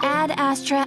Ad Astra.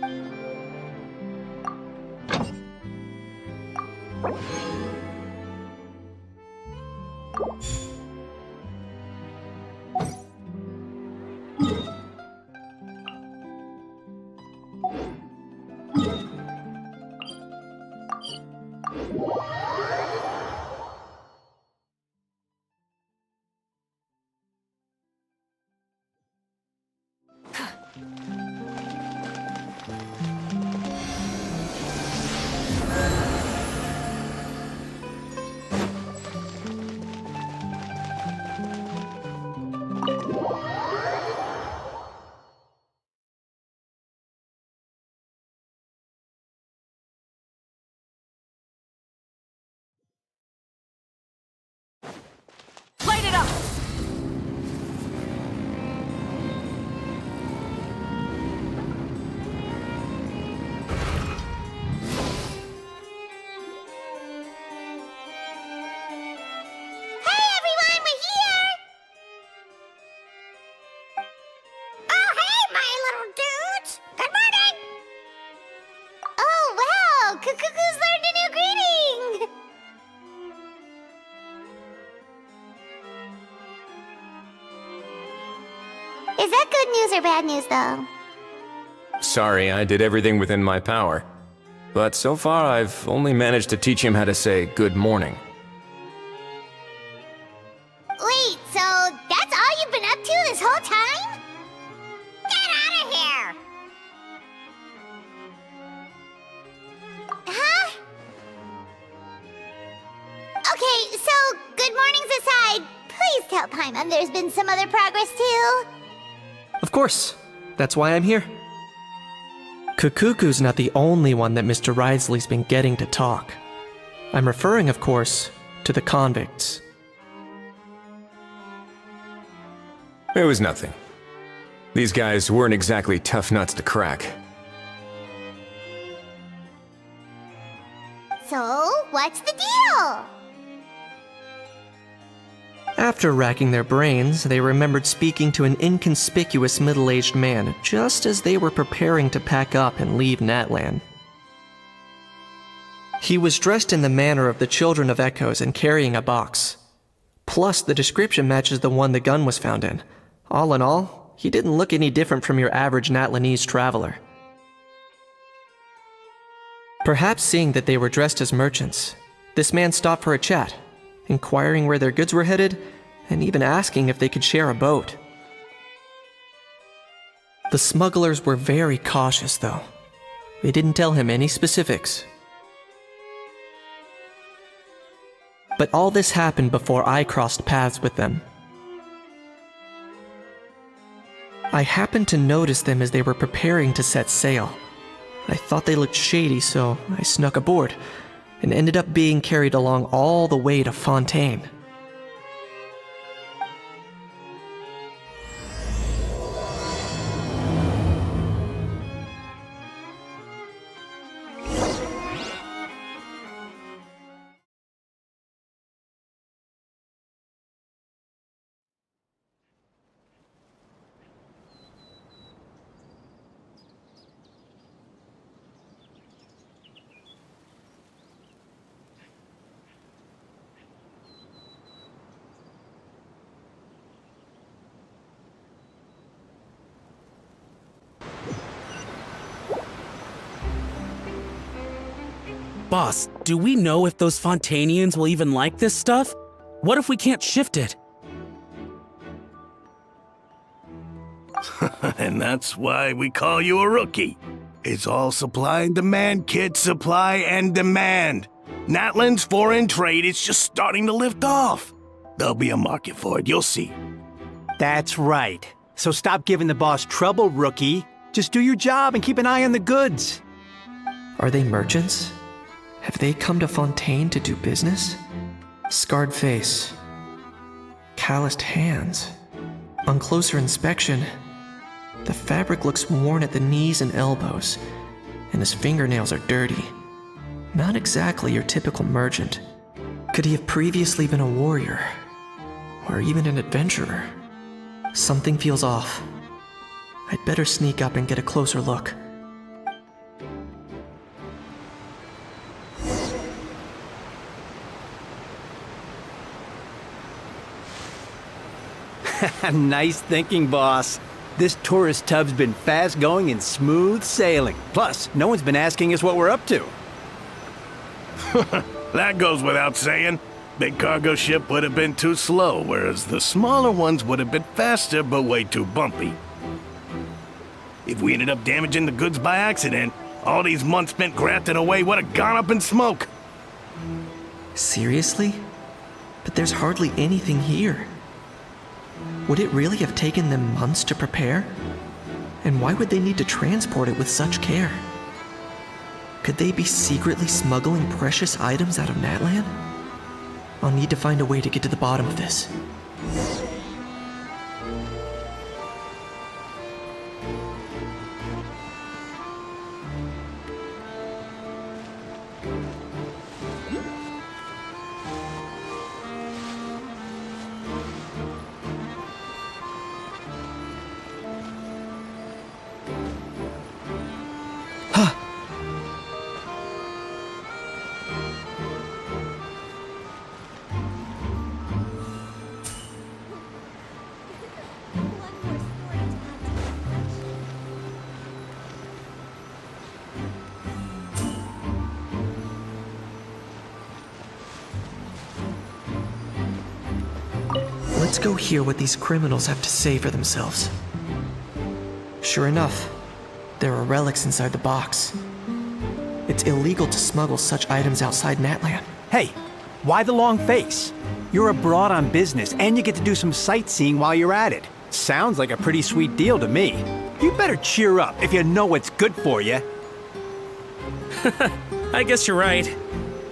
Light it up! Cuckoo's learned a new greeting! Is that good news or bad news, though? Sorry, I did everything within my power. But so far, I've only managed to teach him how to say good morning. Wait, so that's all you've been up to this whole time? Get out of here! Huh? Okay, so good mornings aside, please tell Paimon there's been some other progress too. Of course. That's why I'm here. Kukuku's not the only one that Mr. Risley's been getting to talk. I'm referring, of course, to the convicts. It was nothing. These guys weren't exactly tough nuts to crack. So, what's the deal? After racking their brains, they remembered speaking to an inconspicuous middle-aged man just as they were preparing to pack up and leave Natlan. He was dressed in the manner of the Children of Echoes and carrying a box. Plus, the description matches the one the gun was found in. All in all, he didn't look any different from your average Natlanese traveler. Perhaps seeing that they were dressed as merchants, this man stopped for a chat, inquiring where their goods were headed, and even asking if they could share a boat. The smugglers were very cautious, though. They didn't tell him any specifics. But all this happened before I crossed paths with them. I happened to notice them as they were preparing to set sail. I thought they looked shady, so I snuck aboard, and ended up being carried along all the way to Fontaine. Boss, do we know if those Fontainians will even like this stuff? What if we can't shift it? And that's why we call you a rookie. It's all supply and demand, kid. Supply and demand. Natlan's foreign trade is just starting to lift off. There'll be a market for it, you'll see. That's right. So stop giving the boss trouble, rookie. Just do your job and keep an eye on the goods. Are they merchants? Have they come to Fontaine to do business? Scarred face. Calloused hands. On closer inspection, the fabric looks worn at the knees and elbows, and his fingernails are dirty. Not exactly your typical merchant. Could he have previously been a warrior? Or even an adventurer? Something feels off. I'd better sneak up and get a closer look. Nice thinking, boss. This tourist tub's been fast-going and smooth sailing. Plus, no one's been asking us what we're up to. That goes without saying. Big cargo ship would have been too slow, whereas the smaller ones would have been faster but way too bumpy. If we ended up damaging the goods by accident, all these months spent grafting away would have gone up in smoke. Seriously? But there's hardly anything here. Would it really have taken them months to prepare? And why would they need to transport it with such care? Could they be secretly smuggling precious items out of Natlan? I'll need to find a way to get to the bottom of this. Let's go hear what these criminals have to say for themselves. Sure enough, there are relics inside the box. It's illegal to smuggle such items outside Natlan. Hey, why the long face? You're abroad on business and you get to do some sightseeing while you're at it. Sounds like a pretty sweet deal to me. You better cheer up if you know what's good for you. I guess you're right.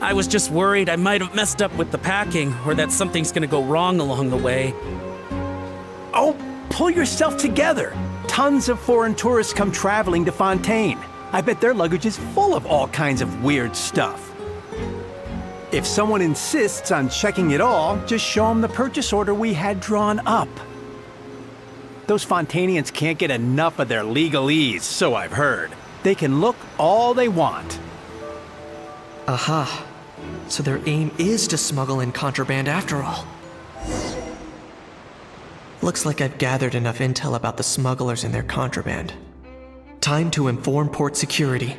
I was just worried I might have messed up with the packing, or that something's gonna go wrong along the way. Oh, pull yourself together. Tons of foreign tourists come traveling to Fontaine. I bet their luggage is full of all kinds of weird stuff. If someone insists on checking it all, just show them the purchase order we had drawn up. Those Fontainians can't get enough of their legalese, so I've heard. They can look all they want. Aha. So their aim is to smuggle in contraband after all. Looks like I've gathered enough intel about the smugglers and their contraband. Time to inform port security.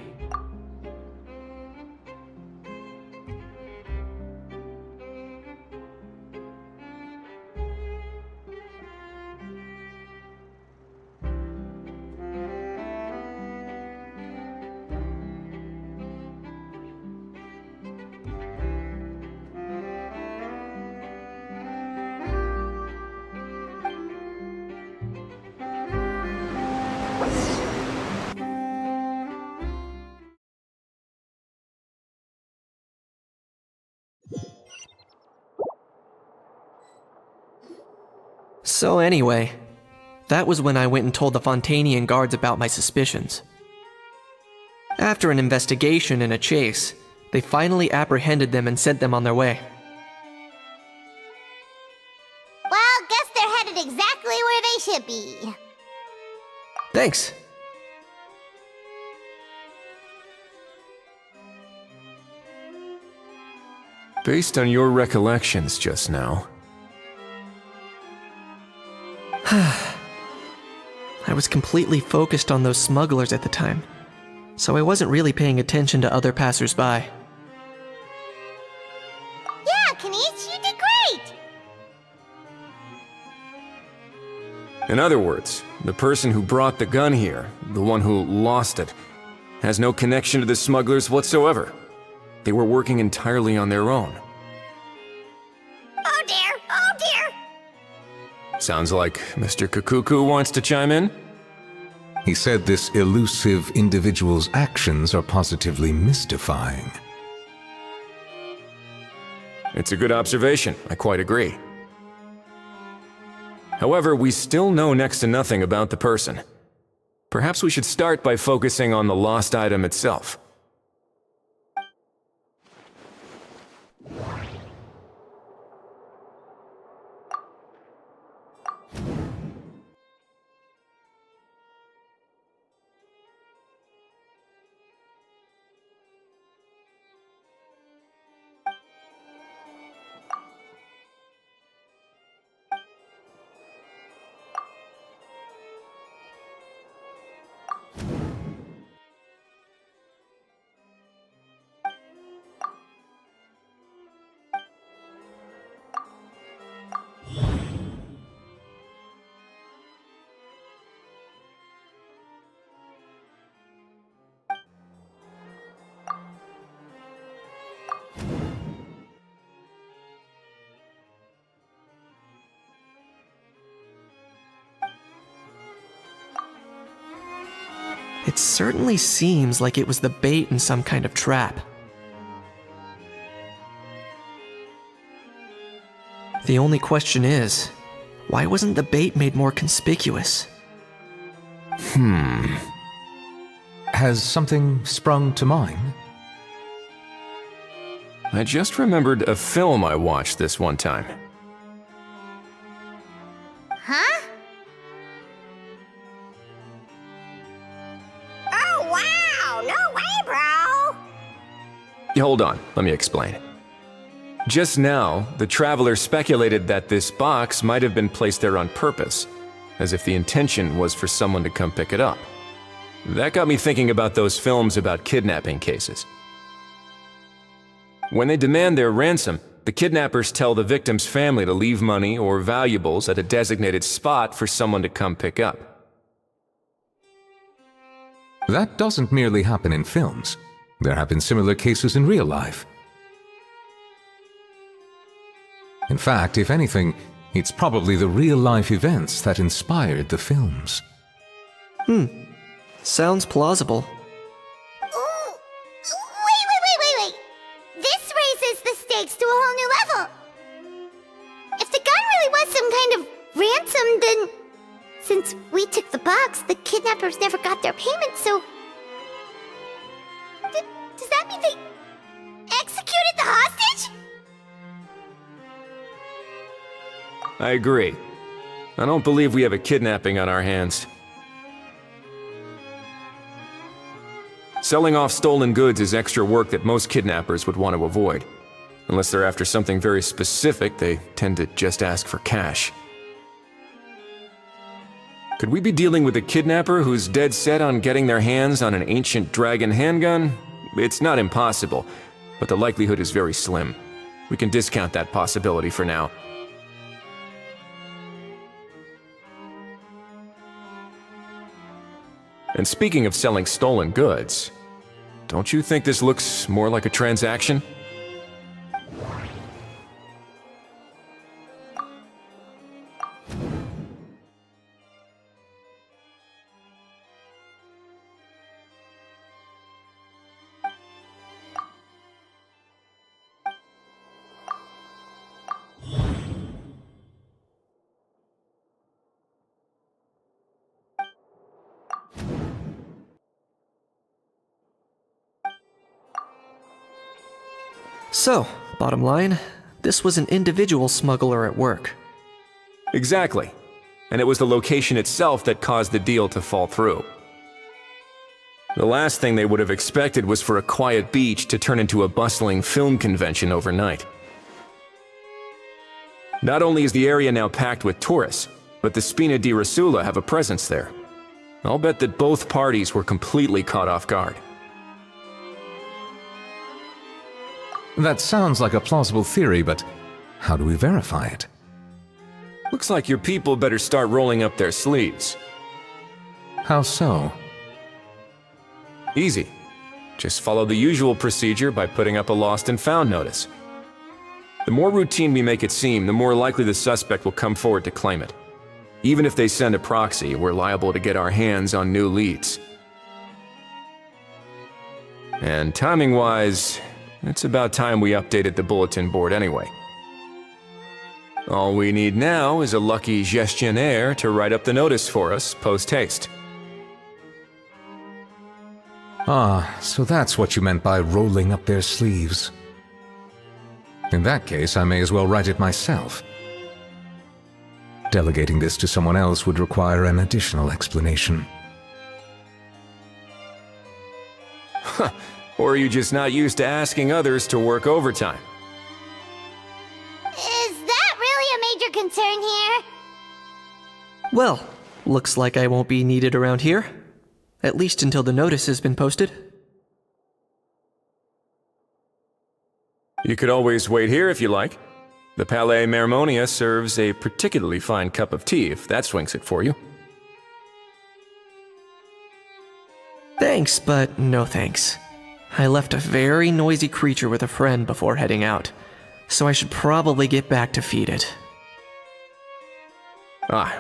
So anyway, that was when I went and told the Fontainian guards about my suspicions. After an investigation and a chase, they finally apprehended them and sent them on their way. Well, guess they're headed exactly where they should be. Thanks. Based on your recollections just now, I was completely focused on those smugglers at the time, so I wasn't really paying attention to other passersby. Yeah, Kanish, you did great! in other words, the person who brought the gun here, the one who lost it, has no connection to the smugglers whatsoever. They were working entirely on their own. Oh dear, oh dear! Sounds like Mr. Kakuku wants to chime in? He said this elusive individual's actions are positively mystifying. It's a good observation, I quite agree. However, we still know next to nothing about the person. Perhaps we should start by focusing on the lost item itself. It certainly seems like it was the bait in some kind of trap. The only question is, why wasn't the bait made more conspicuous? Has something sprung to mind? I just remembered a film I watched this one time. Huh? Oh, wow! No way, bro! Hold on, let me explain. Just now, the traveler speculated that this box might have been placed there on purpose, as if the intention was for someone to come pick it up. That got me thinking about those films about kidnapping cases. When they demand their ransom, the kidnappers tell the victim's family to leave money or valuables at a designated spot for someone to come pick up. That doesn't merely happen in films. There have been similar cases in real life. In fact, if anything, it's probably the real-life events that inspired the films. Sounds plausible. Ooh. Wait. This raises the stakes to a whole new level. If the gun really was some kind of ransom, then since we took the box, the kidnappers never got their payment, so... Does that mean they executed the hostage? I agree. I don't believe we have a kidnapping on our hands. Selling off stolen goods is extra work that most kidnappers would want to avoid. Unless they're after something very specific, they tend to just ask for cash. Could we be dealing with a kidnapper who's dead set on getting their hands on an ancient dragon handgun? It's not impossible, but the likelihood is very slim. We can discount that possibility for now. And speaking of selling stolen goods, don't you think this looks more like a transaction? So, bottom line, this was an individual smuggler at work. Exactly. And it was the location itself that caused the deal to fall through. The last thing they would have expected was for a quiet beach to turn into a bustling film convention overnight. Not only is the area now packed with tourists, but the Spina di Rosula have a presence there. I'll bet that both parties were completely caught off guard. That sounds like a plausible theory, but how do we verify it? Looks like your people better start rolling up their sleeves. How so? Easy. Just follow the usual procedure by putting up a lost and found notice. The more routine we make it seem, the more likely the suspect will come forward to claim it. Even if they send a proxy, we're liable to get our hands on new leads. And timing-wise, it's about time we updated the bulletin board anyway. All we need now is a lucky gestionnaire to write up the notice for us post-haste. Ah, so that's what you meant by rolling up their sleeves. In that case, I may as well write it myself. Delegating this to someone else would require an additional explanation. Or are you just not used to asking others to work overtime? Is that really a major concern here? Well, looks like I won't be needed around here. At least until the notice has been posted. You could always wait here if you like. The Palais Mermonia serves a particularly fine cup of tea if that swings it for you. Thanks, but no thanks. I left a very noisy creature with a friend before heading out, so I should probably get back to feed it. Ah,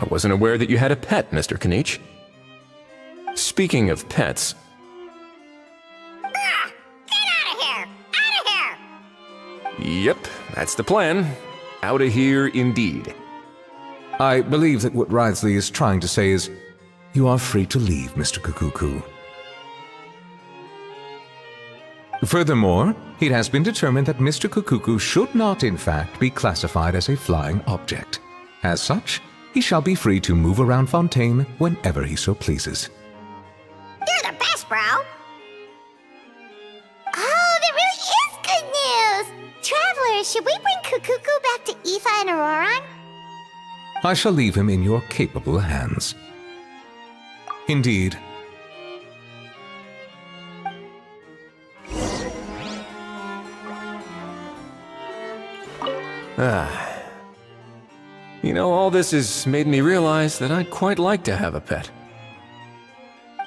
I wasn't aware that you had a pet, Mr. Kanich. Speaking of pets... Get out of here! Out of here! Yep, that's the plan. Outta here indeed. I believe that what Wriothesley is trying to say is, you are free to leave, Mr. Kukuku. Furthermore, it has been determined that Mr. Kukuku should not, in fact, be classified as a flying object. As such, he shall be free to move around Fontaine whenever he so pleases. You're the best, bro! Oh, that really is good news! Travelers, should we bring Kukuku back to Aoife and Auroron? I shall leave him in your capable hands. Indeed. You know, all this has made me realize that I'd quite like to have a pet.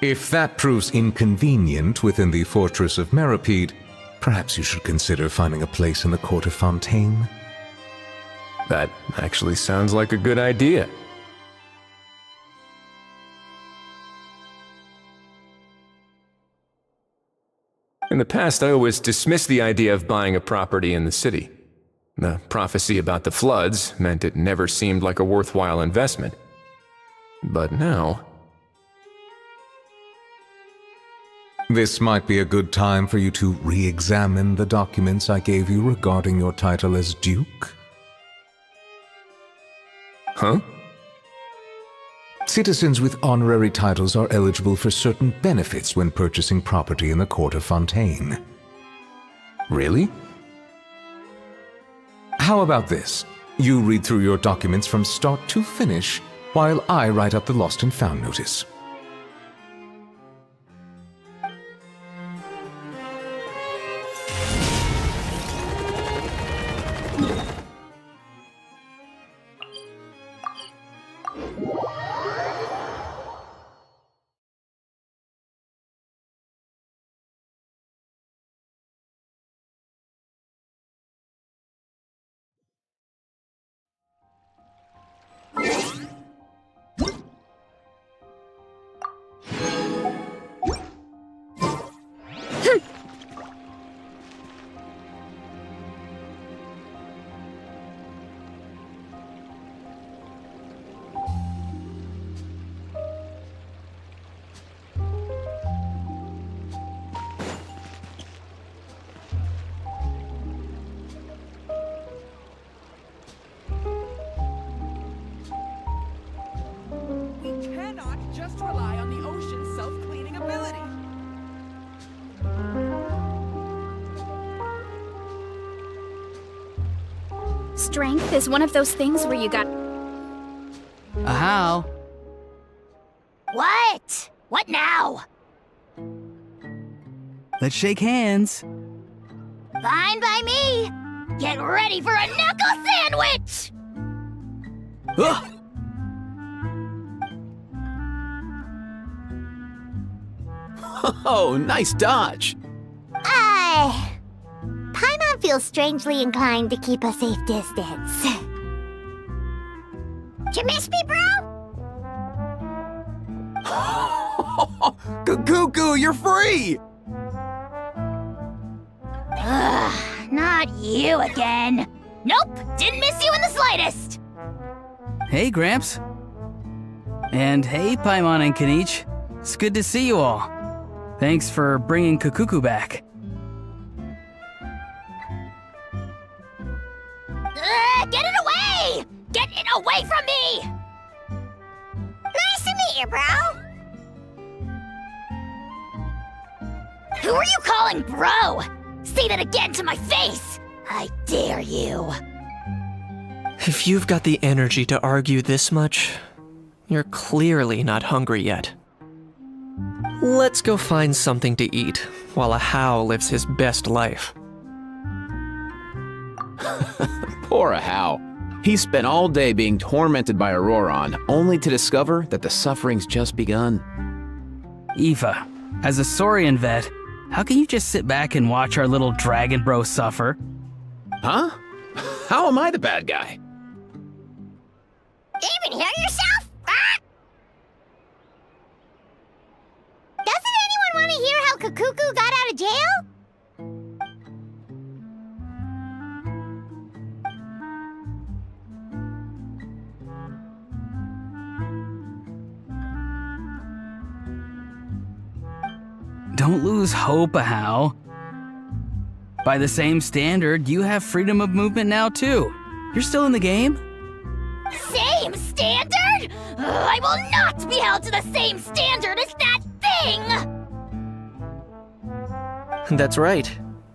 If that proves inconvenient within the fortress of Meropide, perhaps you should consider finding a place in the court of Fontaine. That actually sounds like a good idea. In the past, I always dismissed the idea of buying a property in the city. The prophecy about the floods meant it never seemed like a worthwhile investment. But now... This might be a good time for you to re-examine the documents I gave you regarding your title as Duke. Huh? Citizens with honorary titles are eligible for certain benefits when purchasing property in the court of Fontaine. Really? How about this? You read through your documents from start to finish, while I write up the lost and found notice. Just rely on the ocean's self-cleaning ability. Strength is one of those things where you got... How? What? What now? Let's shake hands. Fine by me! Get ready for a knuckle sandwich! Ugh. Oh, nice dodge. Paimon feels strangely inclined to keep a safe distance. You miss me, bro? Cuckoo, you're free! Ugh, not you again. Nope, didn't miss you in the slightest. Hey, Gramps. And hey, Paimon and Kanich. It's good to see you all. Thanks for bringing Kukuku back. Get it away! Get it away from me! Nice to meet you, bro. Who are you calling bro? Say that again to my face! I dare you. If you've got the energy to argue this much, you're clearly not hungry yet. Let's go find something to eat while a How lives his best life. Poor How. He spent all day being tormented by Auroron, only to discover that the suffering's just begun. Eva, as a Saurian vet, how can you just sit back and watch our little dragon bro suffer? Huh? How am I the bad guy? Even hear yourself? Ah! Doesn't anyone want to hear how Kukuku got out of jail? Don't lose hope, Ahau. By the same standard, you have freedom of movement now too. You're still in the game? Same standard? I will not be held to the same standard as that thing! That's right.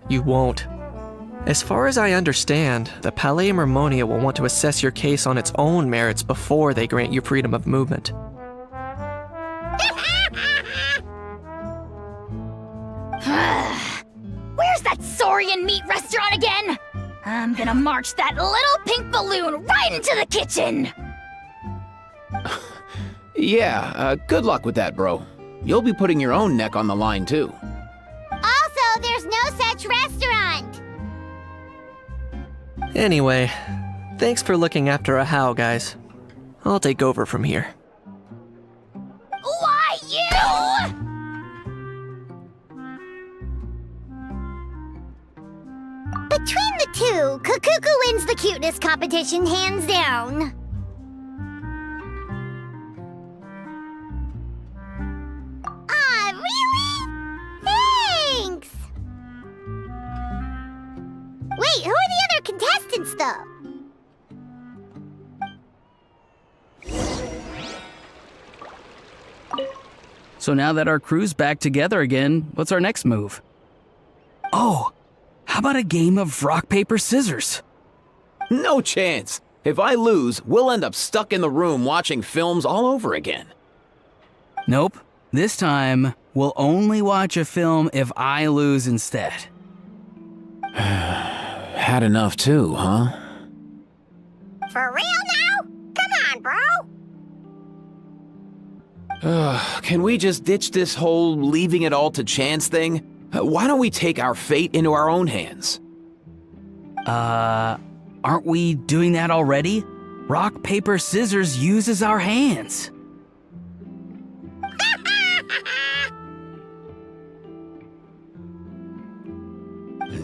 You won't. As far as I understand, the Palais Mermonia will want to assess your case on its own merits before they grant you freedom of movement. Where's that Saurian meat restaurant again? I'm gonna march that little pink balloon right into the kitchen! Yeah, good luck with that, bro. You'll be putting your own neck on the line, too. Also, there's no such restaurant! Anyway, thanks for looking after a How, guys. I'll take over from here. Why, you? Between the two, Kukuku wins the cuteness competition hands down. Ah, really? Thanks! Wait, who are the other contestants, though? So now that our crew's back together again, what's our next move? Oh, how about a game of rock, paper, scissors? No chance. If I lose, we'll end up stuck in the room watching films all over again. Nope. This time, we'll only watch a film if I lose instead. Had enough too, huh? For real now? Come on, bro! Can we just ditch this whole leaving it all to chance thing? Why don't we take our fate into our own hands? Aren't we doing that already? Rock, paper, scissors uses our hands.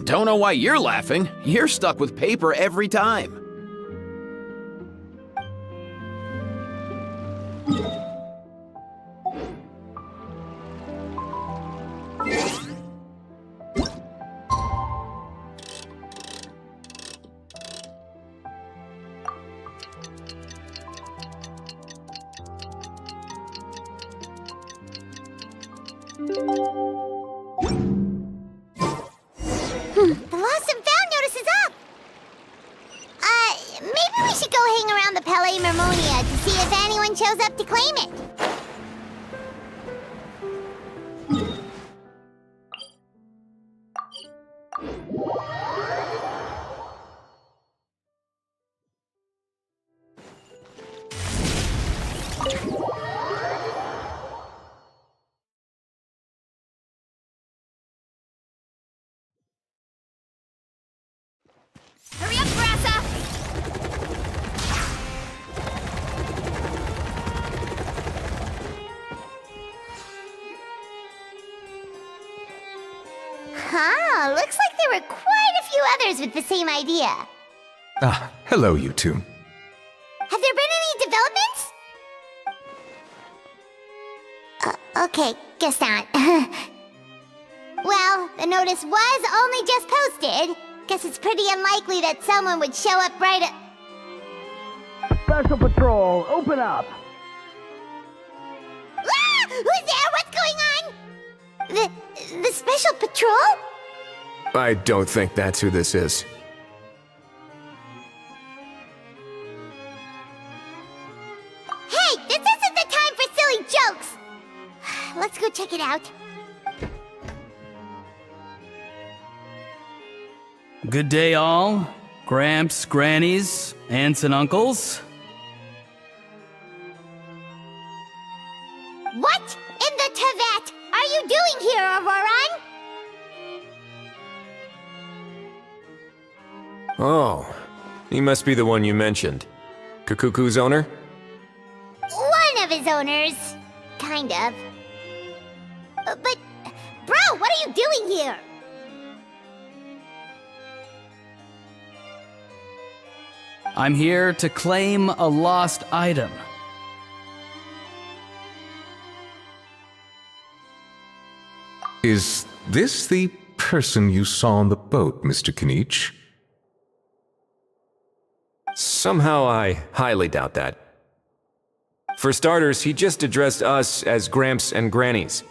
Don't know why you're laughing. You're stuck with paper every time. The lost and found notice is up! Maybe we should go hang around the Palais Mermonia to see if anyone shows up to claim it. Hurry up, Grassa! Uh-huh. Looks like there were quite a few others with the same idea. Ah, hello, you two. Have there been any developments? Okay, guess not. Well, the notice was only just posted. Guess it's pretty unlikely that someone would show up right at... Special Patrol, open up! Ah! Who's there? What's going on? The Special Patrol? I don't think that's who this is. Hey, this isn't the time for silly jokes! Let's go check it out. Good day, all. Gramps, grannies, aunts, and uncles. What in the Tevat are you doing here, Auroran? Oh, he must be the one you mentioned. Kukuku's owner? One of his owners. Kind of. But, bro, what are you doing here? I'm here to claim a lost item. Is this the person you saw on the boat, Mr. Kinich? Somehow I highly doubt that. For starters, he just addressed us as Gramps and Grannies.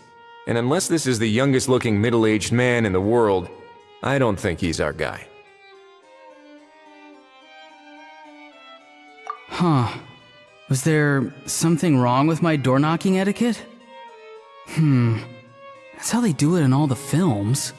And unless this is the youngest looking middle-aged man in the world, I don't think he's our guy. Huh. Was there something wrong with my door-knocking etiquette? That's how they do it in all the films.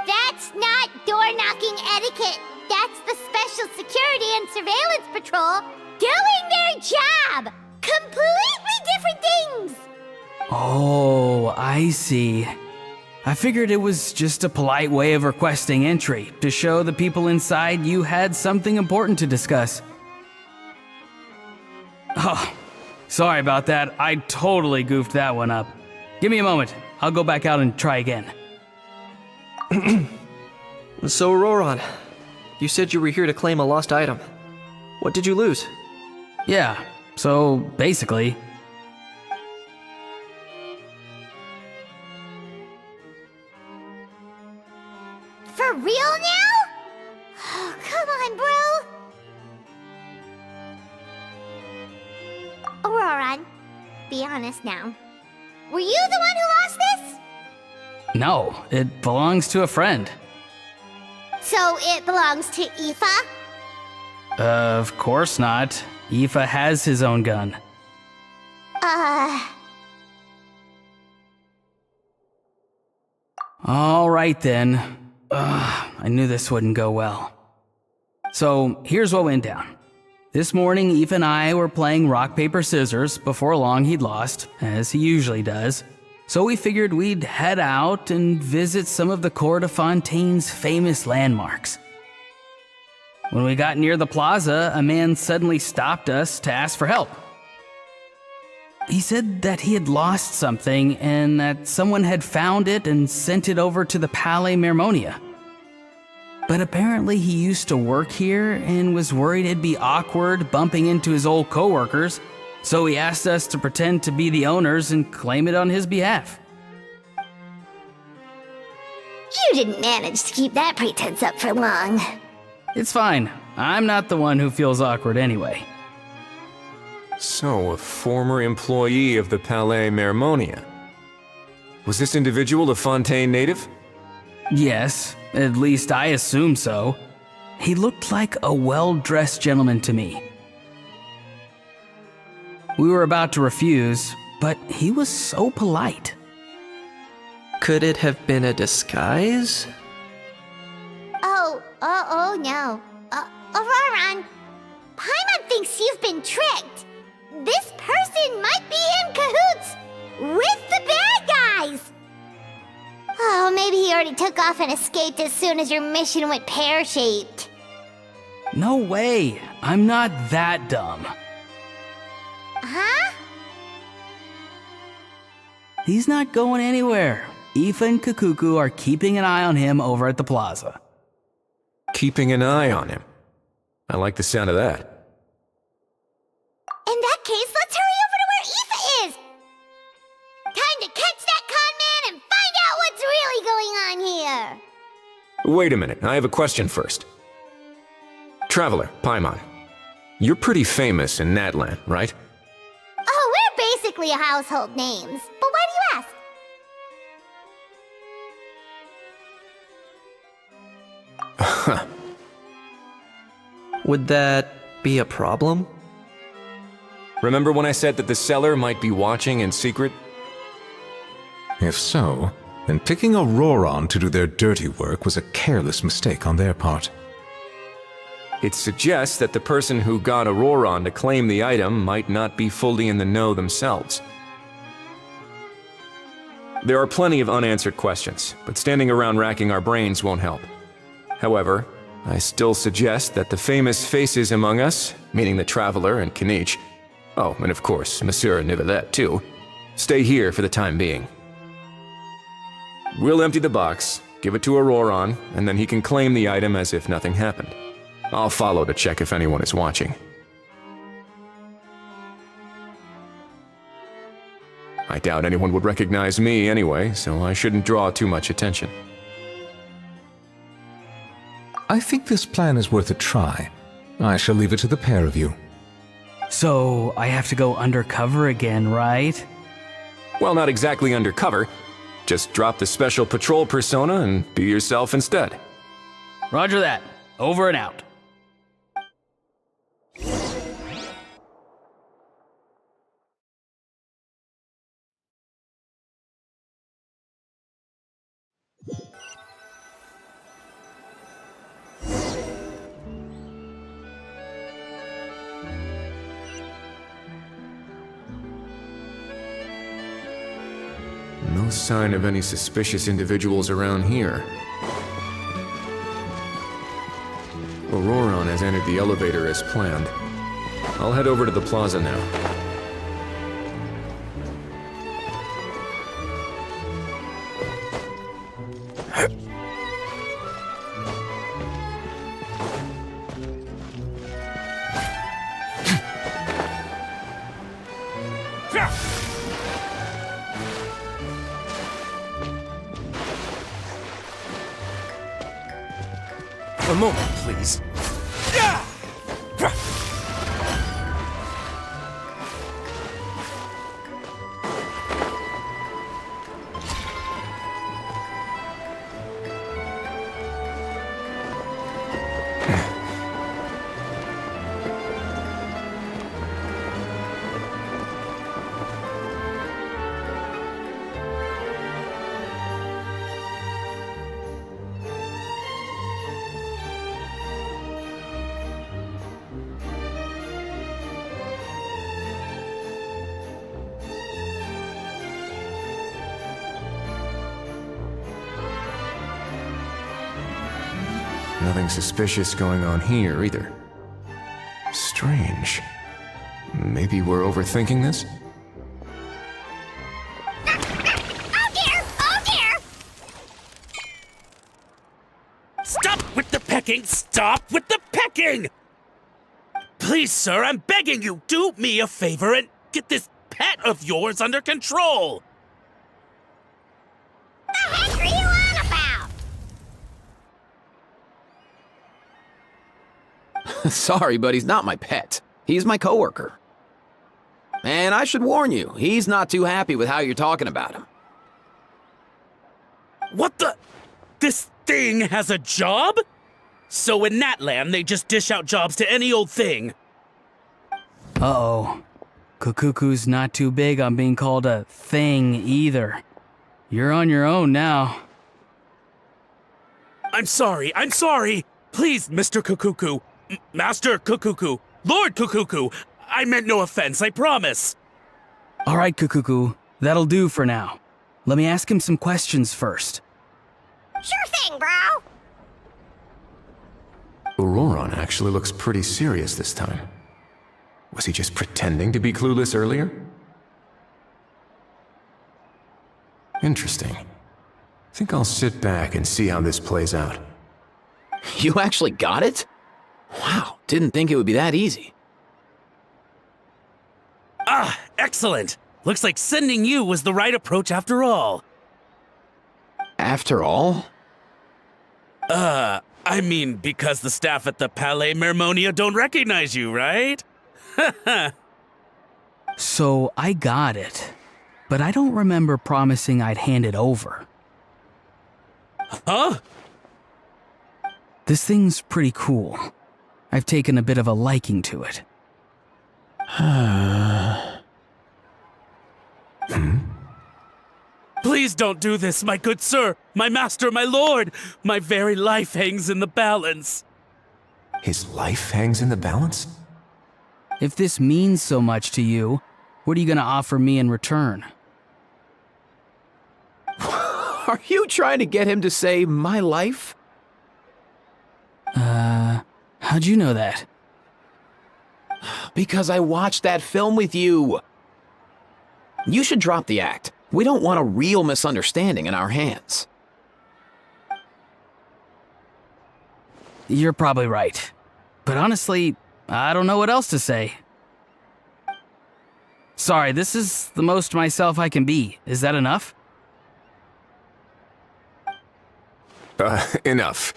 That's not door-knocking etiquette. That's the Special Security and Surveillance Patrol doing their job! Completely different things! Oh, I see. I figured it was just a polite way of requesting entry, to show the people inside you had something important to discuss. Oh, sorry about that. I totally goofed that one up. Give me a moment. I'll go back out and try again. So, Auroran, you said you were here to claim a lost item. What did you lose? Yeah, so basically... For real now? Oh, come on, bro. Auroran, be honest now. Were you the one who lost this? No, it belongs to a friend. So it belongs to Aoife? Of course not. Aoife has his own gun. All right then. I knew this wouldn't go well. So here's what went down. This morning, Aoife and I were playing rock, paper, scissors. Before long, he'd lost, as he usually does. So we figured we'd head out and visit some of the Court of Fontaine's famous landmarks. When we got near the plaza, a man suddenly stopped us to ask for help. He said that he had lost something and that someone had found it and sent it over to the Palais Mermonia. But apparently he used to work here and was worried it'd be awkward bumping into his old coworkers, so he asked us to pretend to be the owners and claim it on his behalf. You didn't manage to keep that pretense up for long. It's fine. I'm not the one who feels awkward anyway. So, a former employee of the Palais Mermonia. Was this individual a Fontaine native? Yes, at least I assume so. He looked like a well-dressed gentleman to me. We were about to refuse, but he was so polite. Could it have been a disguise? Oh no. Auroran, Paimon thinks you've been tricked. This person might be in cahoots with the bad guys. Oh, maybe he already took off and escaped as soon as your mission went pear-shaped. No way. I'm not that dumb. Uh-huh. He's not going anywhere. Aoife and Kukuku are keeping an eye on him over at the plaza. Keeping an eye on him. I like the sound of that. In that case, let's hurry over to where Aoife is! Time to catch that con man and find out what's really going on here! Wait a minute, I have a question first. Traveler, Paimon, you're pretty famous in Natlan, right? Oh, we're basically household names. But why do you ask? Would that be a problem? Remember when I said that the seller might be watching in secret? If so, then picking Auroron to do their dirty work was a careless mistake on their part. It suggests that the person who got Auroron to claim the item might not be fully in the know themselves. There are plenty of unanswered questions, but standing around racking our brains won't help. However, I still suggest that the famous faces among us, meaning the Traveler and Kinich, oh, and of course, Monsieur Nivelette too, stay here for the time being. We'll empty the box, give it to Auroron, and then he can claim the item as if nothing happened. I'll follow to check if anyone is watching. I doubt anyone would recognize me anyway, so I shouldn't draw too much attention. I think this plan is worth a try. I shall leave it to the pair of you. So, I have to go undercover again, right? Well, not exactly undercover. Just drop the special patrol persona and be yourself instead. Roger that. Over and out. No sign of any suspicious individuals around here. Auroron has entered the elevator as planned. I'll head over to the plaza now. A moment, please. Nothing suspicious going on here, either. Strange. Maybe we're overthinking this? Oh dear! Oh dear! Stop with the pecking! Stop with the pecking! Please, sir, I'm begging you, do me a favor and get this pet of yours under control! The heck are you on about? Sorry, but he's not my pet. He's my coworker. And I should warn you, he's not too happy with how you're talking about him. What the? This thing has a job? So in Natlan, they just dish out jobs to any old thing. Uh-oh. Kukuku's not too big on being called a thing either. You're on your own now. I'm sorry. Please, Mr. Kukuku. Master Kukuku. Lord Kukuku. I meant no offense, I promise. All right, Kukuku. That'll do for now. Let me ask him some questions first. Sure thing, bro! Auroron actually looks pretty serious this time. Was he just pretending to be clueless earlier? Interesting. Think I'll sit back and see how this plays out. You actually got it? Wow, didn't think it would be that easy. Ah, excellent. Looks like sending you was the right approach after all. After all? I mean, because the staff at the Palais Mermonia don't recognize you, right? So I got it, but I don't remember promising I'd hand it over. Huh? This thing's pretty cool. I've taken a bit of a liking to it. Please don't do this, my good sir, my master, my lord. My very life hangs in the balance. His life hangs in the balance? If this means so much to you, what are you gonna offer me in return? Are you trying to get him to say my life? How'd you know that? Because I watched that film with you. You should drop the act. We don't want a real misunderstanding in our hands. You're probably right. But honestly, I don't know what else to say. Sorry, this is the most myself I can be. Is that enough? Enough.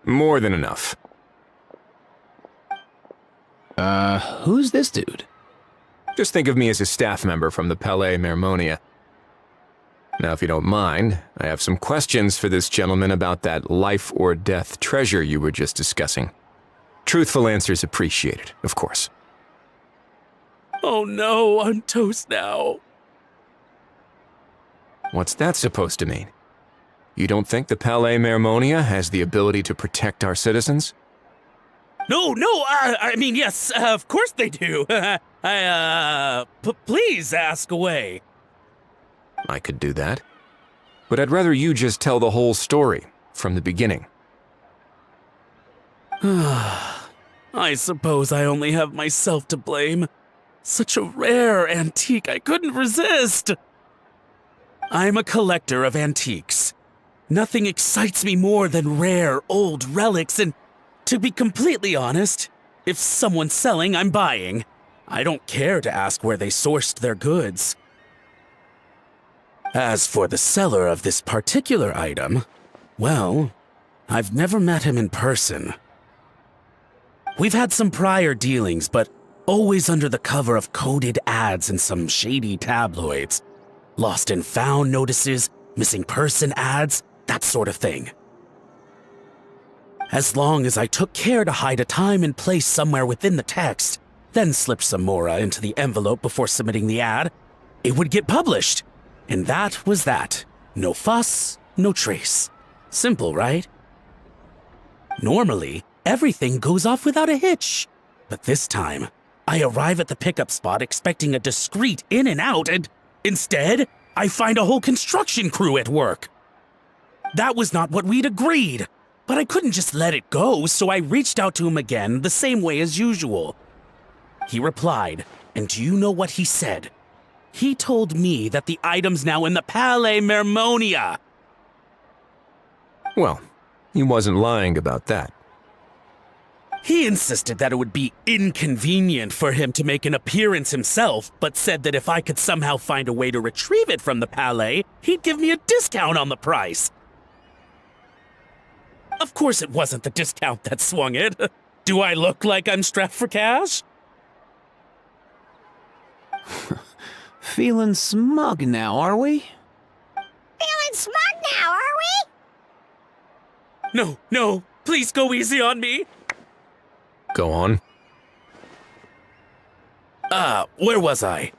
More than enough. Who's this dude? Just think of me as a staff member from the Palais Mermonia. Now, if you don't mind, I have some questions for this gentleman about that life or death treasure you were just discussing. Truthful answers appreciated, of course. Oh no, I'm toast now. What's that supposed to mean? You don't think the Palais Mermonia has the ability to protect our citizens? No, I mean, yes, of course they do. Please ask away. I could do that. But I'd rather you just tell the whole story, from the beginning. I suppose I only have myself to blame. Such a rare antique, I couldn't resist. I'm a collector of antiques. Nothing excites me more than rare, old relics, and to be completely honest, if someone's selling, I'm buying. I don't care to ask where they sourced their goods. As for the seller of this particular item, well, I've never met him in person. We've had some prior dealings, but always under the cover of coded ads in some shady tabloids. Lost and found notices, missing person ads, that sort of thing. As long as I took care to hide a time and place somewhere within the text, then slipped some mora into the envelope before submitting the ad, it would get published. And that was that. No fuss, no trace. Simple, right? Normally, everything goes off without a hitch. But this time, I arrive at the pickup spot expecting a discreet in and out, and instead, I find a whole construction crew at work. That was not what we'd agreed, but I couldn't just let it go, so I reached out to him again the same way as usual. He replied, and do you know what he said? He told me that the item's now in the Palais Mermonia. Well, he wasn't lying about that. He insisted that it would be inconvenient for him to make an appearance himself, but said that if I could somehow find a way to retrieve it from the Palais, he'd give me a discount on the price. Of course it wasn't the discount that swung it. Do I look like I'm strapped for cash? Feeling smug now, are we? Feeling smug now, are we? No, please go easy on me. Go on. Where was I?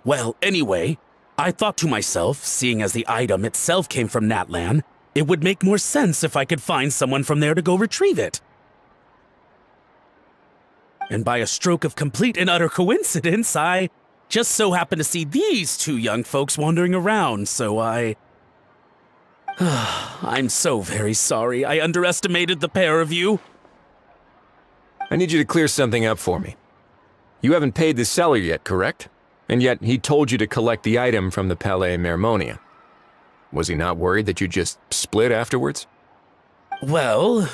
Well, anyway, I thought to myself, seeing as the item itself came from Natlan, it would make more sense if I could find someone from there to go retrieve it. And by a stroke of complete and utter coincidence, I just so happened to see these two young folks wandering around, so I'm so very sorry I underestimated the pair of you. I need you to clear something up for me. You haven't paid the seller yet, correct? And yet he told you to collect the item from the Palais Mermonia. Was he not worried that you just split afterwards? Well,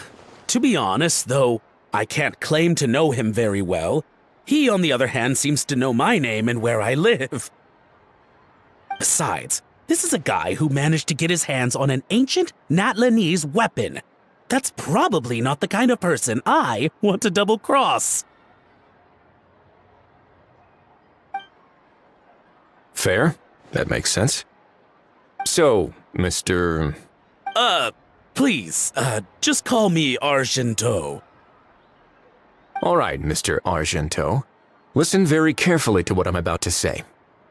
to be honest, though I can't claim to know him very well, he, on the other hand, seems to know my name and where I live. Besides, this is a guy who managed to get his hands on an ancient Natlanese weapon. That's probably not the kind of person I want to double-cross. Fair. That makes sense. So, Mr. Please, just call me Argento. All right, Mr. Argento. Listen very carefully to what I'm about to say.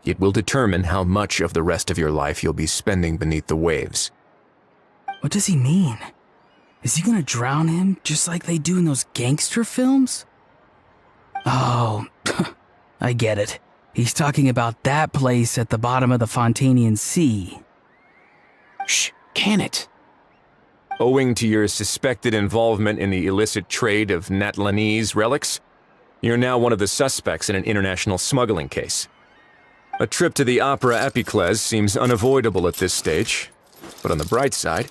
It will determine how much of the rest of your life you'll be spending beneath the waves. What does he mean? Is he gonna drown him just like they do in those gangster films? Oh, I get it. He's talking about that place at the bottom of the Fontanian Sea. Shh, can it? Owing to your suspected involvement in the illicit trade of Natlanese relics, you're now one of the suspects in an international smuggling case. A trip to the Opera Epiclese seems unavoidable at this stage, but on the bright side,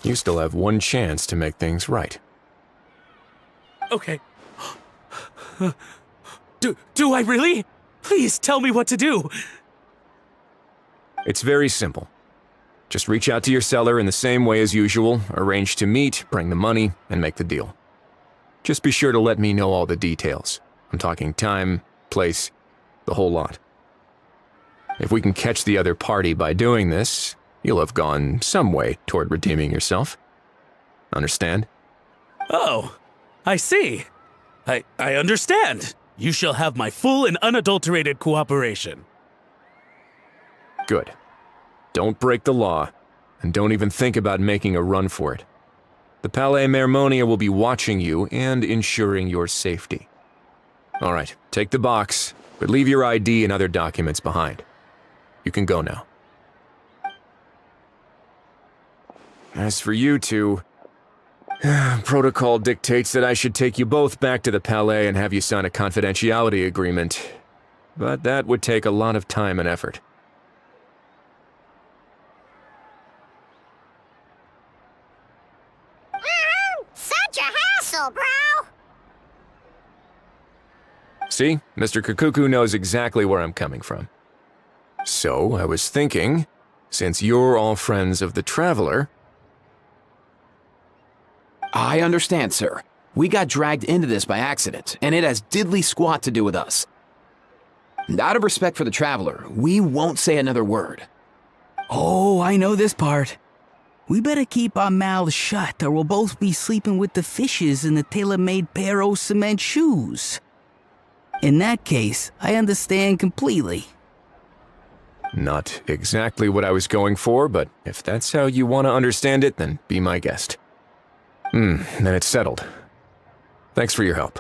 you still have one chance to make things right. Okay. Do I really? Please tell me what to do. It's very simple. Just reach out to your seller in the same way as usual, arrange to meet, bring the money, and make the deal. Just be sure to let me know all the details. I'm talking time, place, the whole lot. If we can catch the other party by doing this, you'll have gone some way toward redeeming yourself. Understand? Oh, I see. I understand. You shall have my full and unadulterated cooperation. Good. Don't break the law, and don't even think about making a run for it. The Palais Mermonia will be watching you and ensuring your safety. All right, take the box, but leave your ID and other documents behind. You can go now. As for you two, protocol dictates that I should take you both back to the Palais and have you sign a confidentiality agreement, but that would take a lot of time and effort. Such a hassle, bro! See, Mr. Kakuku knows exactly where I'm coming from. So, I was thinking, since you're all friends of the Traveler... I understand, sir. We got dragged into this by accident, and it has diddly squat to do with us. And out of respect for the Traveler, we won't say another word. Oh, I know this part. We better keep our mouths shut, or we'll both be sleeping with the fishes in the tailor-made pair of cement shoes. In that case, I understand completely. Not exactly what I was going for, but if that's how you want to understand it, then be my guest. Then it's settled. Thanks for your help.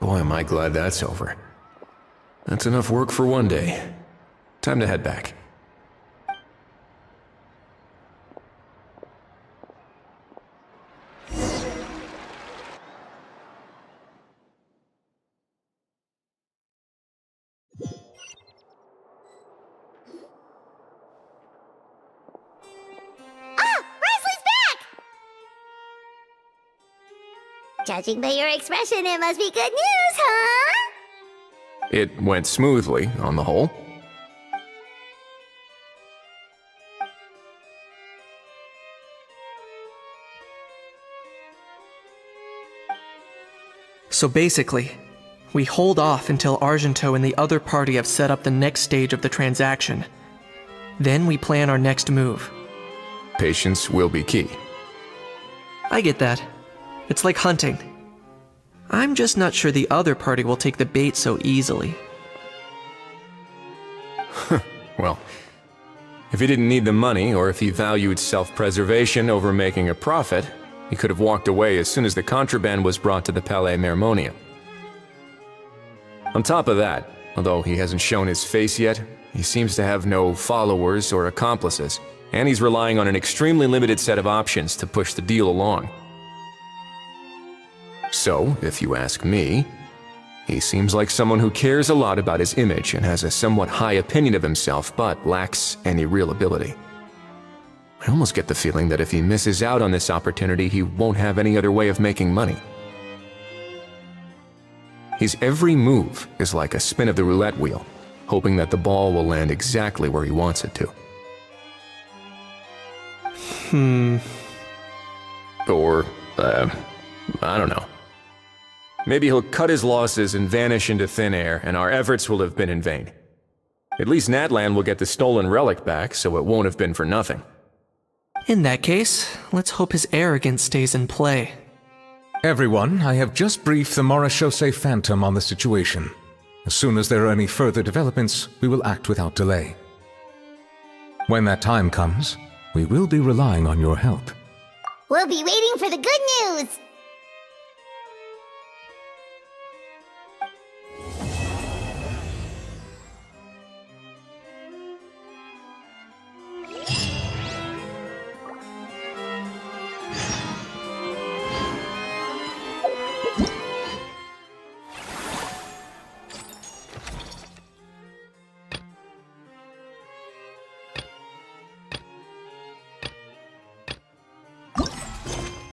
Boy, am I glad that's over. That's enough work for one day. Time to head back. Judging by your expression, it must be good news, huh? It went smoothly, on the whole. So basically, we hold off until Argento and the other party have set up the next stage of the transaction. Then we plan our next move. Patience will be key. I get that. It's like hunting. I'm just not sure the other party will take the bait so easily. Well, if he didn't need the money, or if he valued self-preservation over making a profit, he could have walked away as soon as the contraband was brought to the Palais Mermonia. On top of that, although he hasn't shown his face yet, he seems to have no followers or accomplices, and he's relying on an extremely limited set of options to push the deal along. So, if you ask me, he seems like someone who cares a lot about his image and has a somewhat high opinion of himself, but lacks any real ability. I almost get the feeling that if he misses out on this opportunity, he won't have any other way of making money. His every move is like a spin of the roulette wheel, hoping that the ball will land exactly where he wants it to. Or, I don't know. Maybe he'll cut his losses and vanish into thin air, and our efforts will have been in vain. At least Natlan will get the stolen relic back, so it won't have been for nothing. In that case, let's hope his arrogance stays in play. Everyone, I have just briefed the Morishose Phantom on the situation. As soon as there are any further developments, we will act without delay. When that time comes, we will be relying on your help. We'll be waiting for the good news.